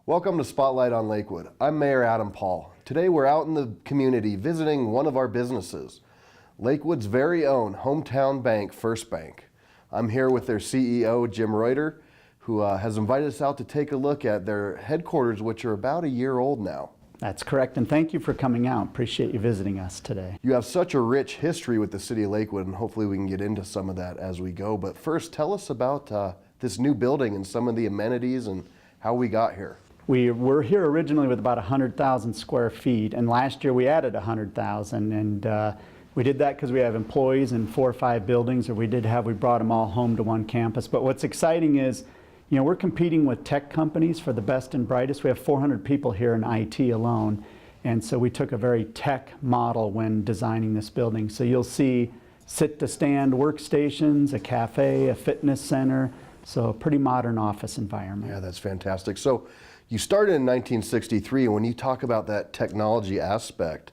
Welcome to Spotlight on Lakewood. I'm Mayor Adam Paul. Today we're out in the community visiting one of our businesses, Lakewood's very own hometown bank, FirstBank. I'm here with their CEO, Jim Reuter, who has invited us out to take a look at their headquarters, which are about a year old now. That's correct, and thank you for coming out. Appreciate you visiting us today. You have such a rich history with the city of Lakewood, and hopefully we can get into some of that as we go. But first, tell us about this new building and some of the amenities and how we got here. We were here originally with about 100,000 square feet, and last year we added 100,000, and we did that because we have employees in 4 or 5 buildings, or we brought them all home to one campus. But what's exciting is, you know, we're competing with tech companies for the best and brightest. We have 400 people here in IT alone, and so we took a very tech model when designing this building. So you'll see sit-to-stand workstations, a cafe, a fitness center, so a pretty modern office environment. Yeah, that's fantastic. So you started in 1963, and when you talk about that technology aspect,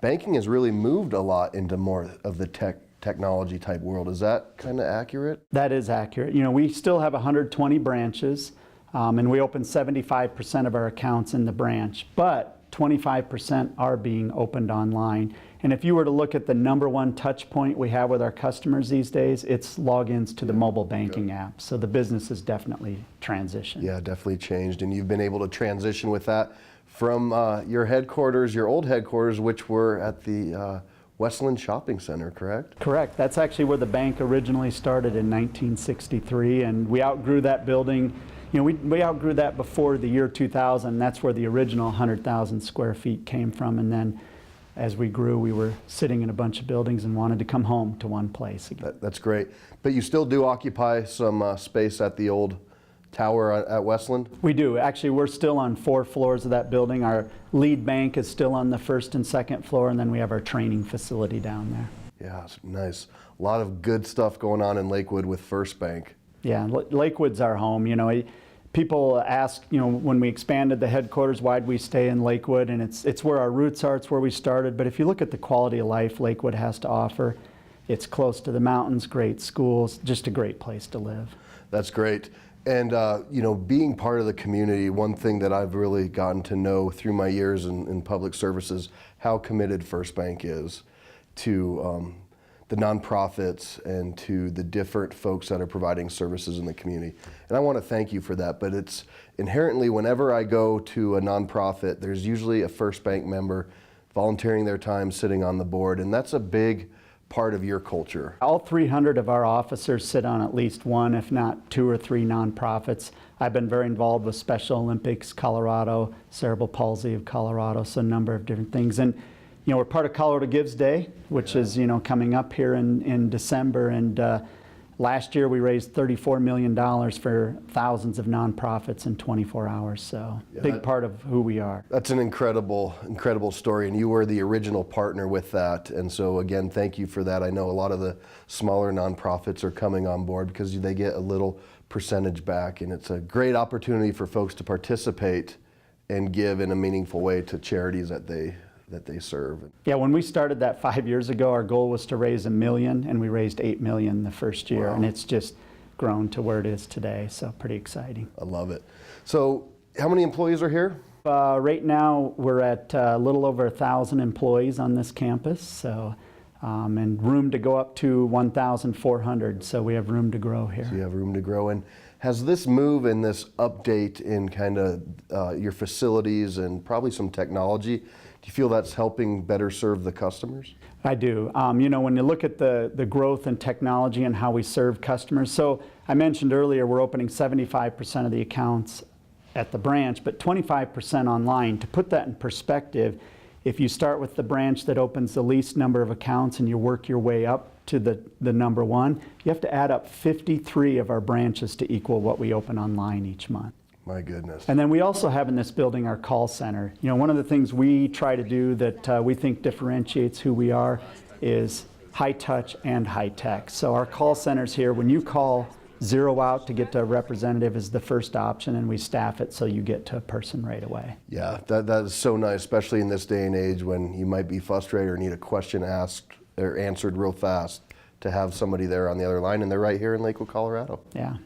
banking has really moved a lot into more of the technology type world. Is that kind of accurate? That is accurate. You know, we still have 120 branches, and we open 75% of our accounts in the branch, but 25% are being opened online. And if you were to look at the #1 touch point we have with our customers these days, it's logins to the mobile banking app. So the business has definitely transitioned. Yeah, definitely changed. And you've been able to transition with that from your headquarters, your old headquarters, which were at the Westland Shopping Center, correct? Correct. That's actually where the bank originally started in 1963, and we outgrew that building. You know, we outgrew that before the year 2000. That's where the original 100,000 square feet came from, and then as we grew, we were sitting in a bunch of buildings and wanted to come home to one place again. That's great. But you still do occupy some space at the old tower at Westland? We do. Actually, we're still on 4 floors of that building. Our lead bank is still on the 1st and 2nd floor, and then we have our training facility down there. Yeah, it's nice. A lot of good stuff going on in Lakewood with FirstBank. Yeah, Lakewood's our home. You know, people ask, you know, when we expanded the headquarters, why'd we stay in Lakewood? And it's where our roots are, it's where we started. But if you look at the quality of life Lakewood has to offer, it's close to the mountains, great schools, just a great place to live. That's great. And, you know, being part of the community, one thing that I've really gotten to know through my years in public services, how committed FirstBank is to the nonprofits and to the different folks that are providing services in the community. And I want to thank you for that, but it's inherently, whenever I go to a nonprofit, there's usually a FirstBank member volunteering their time sitting on the board, and that's a big part of your culture. All 300 of our officers sit on at least 1, if not 2 or 3 nonprofits. I've been very involved with Special Olympics Colorado, Cerebral Palsy of Colorado, so a number of different things. And you know, we're part of Colorado Gives Day, which is, you know, coming up here in December. And last year we raised $34 million for thousands of nonprofits in 24 hours. So big part of who we are. That's an incredible story. And you were the original partner with that. And so again, thank you for that. I know a lot of the smaller nonprofits are coming on board because they get a little percentage back. And it's a great opportunity for folks to participate and give in a meaningful way to charities that they serve. Yeah, when we started that 5 years ago, our goal was to raise $1 million, and we raised $8 million the first year. Wow. And it's just grown to where it is today, so pretty exciting. I love it. So how many employees are here? Right now we're at a little over 1,000 employees on this campus, so and room to go up to 1,400, so we have room to grow here. So you have room to grow. And has this move and this update in kind of your facilities and probably some technology, do you feel that's helping better serve the customers? I do. You know, when you look at the growth in technology and how we serve customers, so I mentioned earlier we're opening 75% of the accounts at the branch, but 25% online. To put that in perspective, if you start with the branch that opens the least number of accounts and you work your way up to the #1, you have to add up 53 of our branches to equal what we open online each month. My goodness. And then we also have in this building our call center. You know, one of the things we try to do that we think differentiates who we are is high touch and high tech. So our call centers here, when you call 0 out to get to a representative, is the first option, and we staff it so you get to a person right away. Yeah, that is so nice, especially in this day and age when you might be frustrated or need a question asked or answered real fast, to have somebody there on the other line, and they're right here in Lakewood, Colorado. Yeah.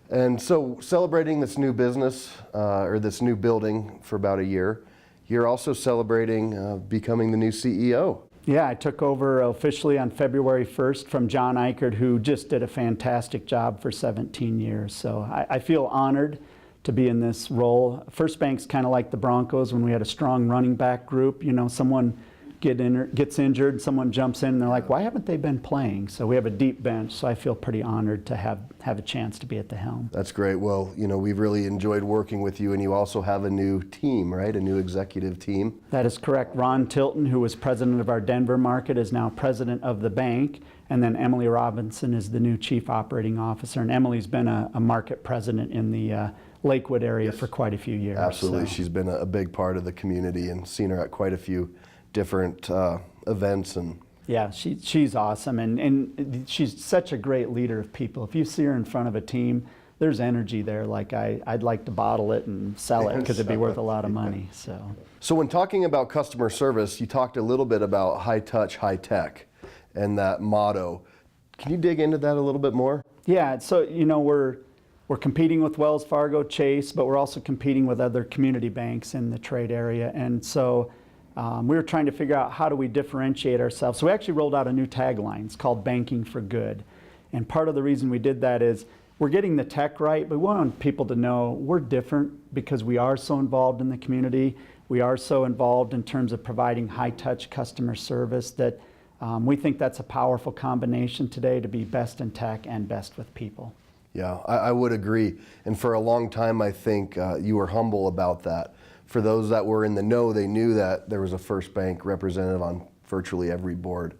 And so celebrating this new business, or this new building for about a year, you're also celebrating becoming the new CEO. Yeah, I took over officially on February 1st from John Eichert, who just did a fantastic job for 17 years. So I feel honored to be in this role. FirstBank's kind of like the Broncos when we had a strong running back group. You know, someone gets injured, someone jumps in, and they're like, why haven't they been playing? So we have a deep bench, so I feel pretty honored to have a chance to be at the helm. That's great. Well, you know, we've really enjoyed working with you, and you also have a new team, right? A new executive team. That is correct. Ron Tilton, who was president of our Denver market, is now president of the bank. And then Emily Robinson is the new chief operating officer. And Emily's been a market president in the Lakewood area for quite a few years. Absolutely. So. She's been a big part of the community and seen her at quite a few different events. And yeah, she's awesome. And she's such a great leader of people. If you see her in front of a team, there's energy there. Like I'd like to bottle it and sell it because it'd be worth a lot of money. So when talking about customer service, you talked a little bit about high touch, high tech and that motto. Can you dig into that a little bit more? Yeah, so you know, we're competing with Wells Fargo, Chase, but we're also competing with other community banks in the trade area. And so we were trying to figure out how do we differentiate ourselves. So we actually rolled out a new tagline. It's called Banking for Good. And part of the reason we did that is we're getting the tech right, but we want people to know we're different because we are so involved in the community. We are so involved in terms of providing high-touch customer service that we think that's a powerful combination today to be best in tech and best with people. Yeah, I would agree. And for a long time, I think you were humble about that. For those that were in the know, they knew that there was a FirstBank representative on virtually every board.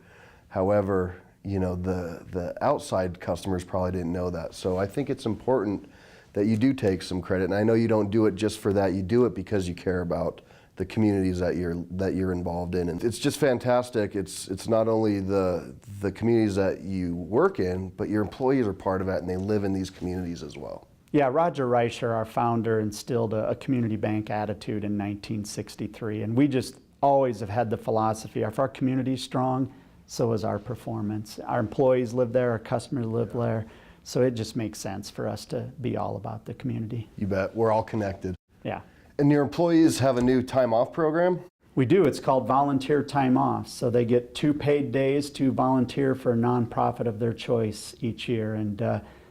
However, you know, the outside customers probably didn't know that. So I think it's important that you do take some credit. And I know you don't do it just for that. You do it because you care about the communities that you're involved in. And it's just fantastic. It's not only the communities that you work in, but your employees are part of it and they live in these communities as well. Yeah, Roger Reicher, our founder, instilled a community bank attitude in 1963. And we just always have had the philosophy, if our community is strong, so is our performance. Our employees live there, our customers live there. So it just makes sense for us to be all about the community. You bet. We're all connected. Yeah. And your employees have a new time off program? We do. It's called volunteer time off. So they get 2 paid days to volunteer for a nonprofit of their choice each year. And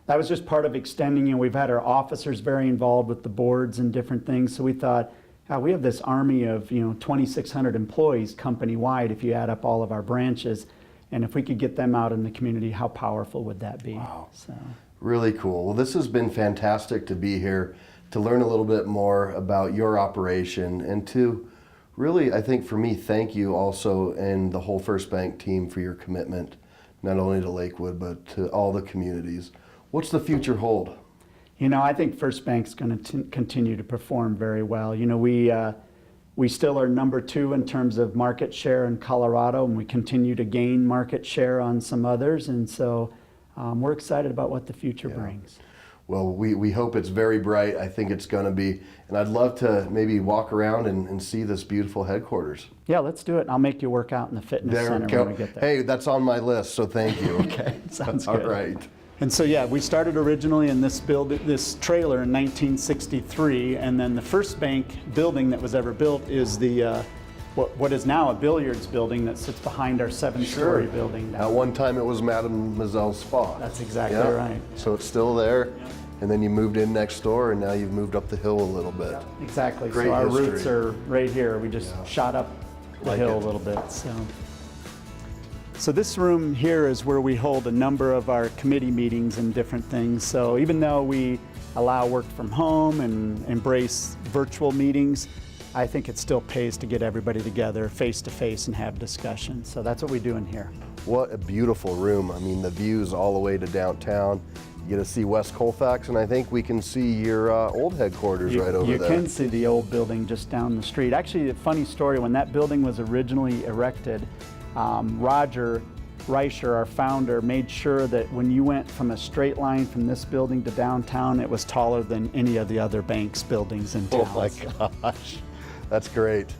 that was just part of extending. You know, we've had our officers very involved with the boards and different things. So we thought, we have this army of 2,600 employees company-wide if you add up all of our branches. And if we could get them out in the community, how powerful would that be? Wow. So. Really cool. Well, this has been fantastic to be here, to learn a little bit more about your operation, and to really, I think for me, thank you also and the whole FirstBank team for your commitment, not only to Lakewood, but to all the communities. What's the future hold? You know, I think FirstBank's going to continue to perform very well. You know, we still are number 2 in terms of market share in Colorado, and we continue to gain market share on some others. And so we're excited about what the future brings. Well, we hope it's very bright. I think it's going to be. And I'd love to maybe walk around and see this beautiful headquarters. Yeah, let's do it. I'll make you work out in the fitness center when we get there. Hey, that's on my list, so thank you. Okay, sounds good. All right. And so, yeah, we started originally in this trailer in 1963, and then the first bank building that was ever built is the what is now a billiards building that sits behind our 7-story building. At one time it was Mademoiselle's spa. That's exactly right. So it's still there, and then you moved in next door, and now you've moved up the hill a little bit. Exactly. Great so our history. roots are right here. We just shot up the hill a little bit. So this room here is where we hold a number of our committee meetings and different things. So even though we allow work from home and embrace virtual meetings, I think it still pays to get everybody together face to face and have discussion. So that's what we do in here. What a beautiful room. I mean, the views all the way to downtown. You get to see West Colfax, and I think we can see your old headquarters right over there. You can see the old building just down the street. Actually, a funny story, when that building was originally erected, Roger Reicher, our founder, made sure that when you went from a straight line from this building to downtown, it was taller than any of the other bank's buildings in town. Oh my gosh, that's great.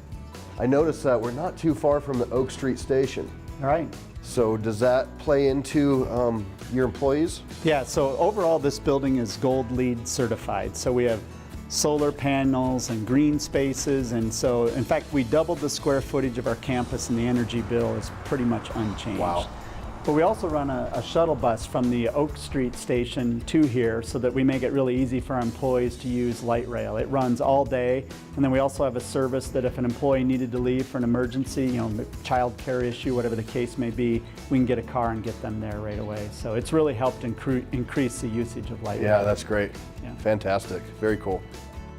I noticed that we're not too far from the Oak Street station. All right. So does that play into your employees? Yeah, so overall this building is Gold LEED certified. So we have solar panels and green spaces, and so in fact we doubled the square footage of our campus and the energy bill is pretty much unchanged. Wow. But we also run a shuttle bus from the Oak Street station to here so that we make it really easy for our employees to use light rail. It runs all day, and then we also have a service that if an employee needed to leave for an emergency, you know, child care issue, whatever the case may be, we can get a car and get them there right away. So it's really helped increase the usage of light rail. Yeah, that's great. Yeah. Fantastic. Very cool.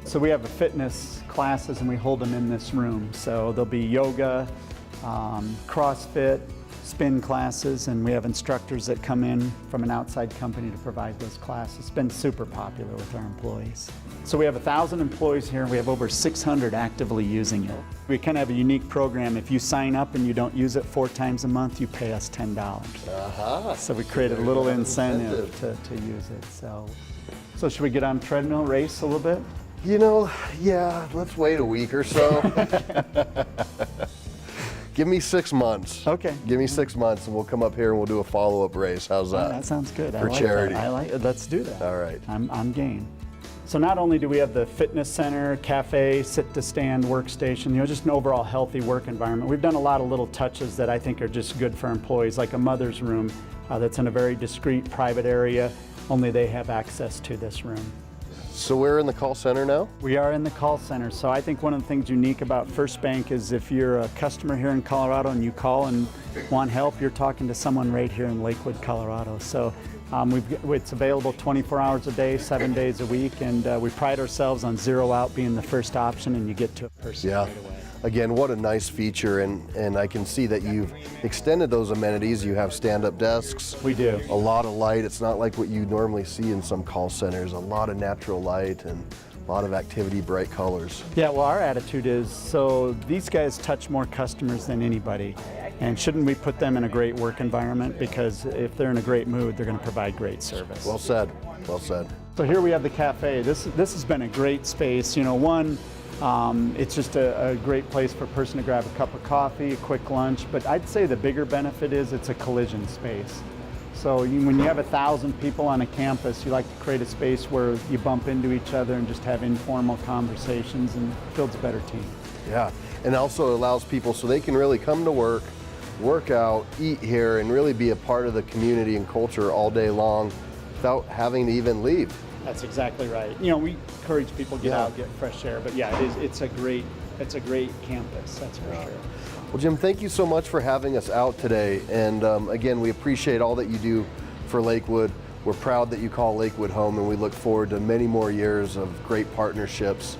So we have a fitness classes and we hold them in this room. So there'll be yoga, CrossFit, spin classes, and we have instructors that come in from an outside company to provide those classes. It's been super popular with our employees. So we have 1,000 employees here and we have over 600 actively using it. We kind of have a unique program. If you sign up and you don't use it 4 times a month, you pay us $10. So we created a little incentive to use it. So should we get on treadmill race a little bit? You know, yeah, let's wait a week or so. Give me 6 months. Okay. Give me 6 months and we'll come up here and we'll do a follow-up race. How's that? That sounds good. For charity. I like it. Let's do that. All right. I'm game. So not only do we have the fitness center, cafe, sit-to-stand workstation, you know, just an overall healthy work environment. We've done a lot of little touches that I think are just good for employees, like a mother's room that's in a very discreet, private area. Only they have access to this room. So we're in the call center now? We are in the call center. So I think one of the things unique about FirstBank is if you're a customer here in Colorado and you call and want help, you're talking to someone right here in Lakewood, Colorado. So it's available 24 hours a day, 7 days a week, and we pride ourselves on zero out being the first option, and you get to a person right away. Again, what a nice feature, and I can see that you've extended those amenities. You have stand-up desks. We do. A lot of light. It's not like what you normally see in some call centers. A lot of natural light and a lot of activity, bright colors. Yeah, well, our attitude is, so these guys touch more customers than anybody, and shouldn't we put them in a great work environment? Because if they're in a great mood, they're going to provide great service. Well said. Well said. So here we have the cafe. This has been a great space. You know, it's just a great place for a person to grab a cup of coffee, a quick lunch, but I'd say the bigger benefit is it's a collision space. So when you have 1,000 people on a campus, you like to create a space where you bump into each other and just have informal conversations, and builds a better team. Yeah, and also allows people so they can really come to work out, eat here, and really be a part of the community and culture all day long without having to even leave. That's exactly right. You know, we encourage people to get out, get fresh air, but yeah, it's a great campus, that's for sure. Well, Jim, thank you so much for having us out today. And again, we appreciate all that you do for Lakewood. We're proud that you call Lakewood home, and we look forward to many more years of great partnerships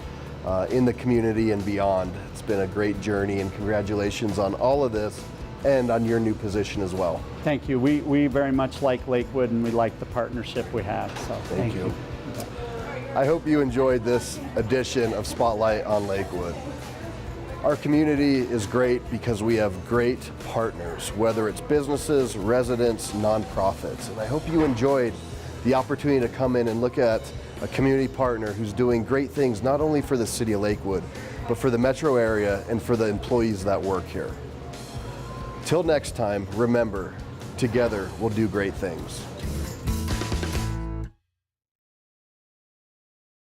in the community and beyond. It's been a great journey, and congratulations on all of this and on your new position as well. Thank you. We very much like Lakewood, and we like the partnership we have, so thank you. I hope you enjoyed this edition of Spotlight on Lakewood. Our community is great because we have great partners, whether it's businesses, residents, nonprofits. And I hope you enjoyed the opportunity to come in and look at a community partner who's doing great things not only for the city of Lakewood, but for the metro area and for the employees that work here. Till next time, remember, together we'll do great things.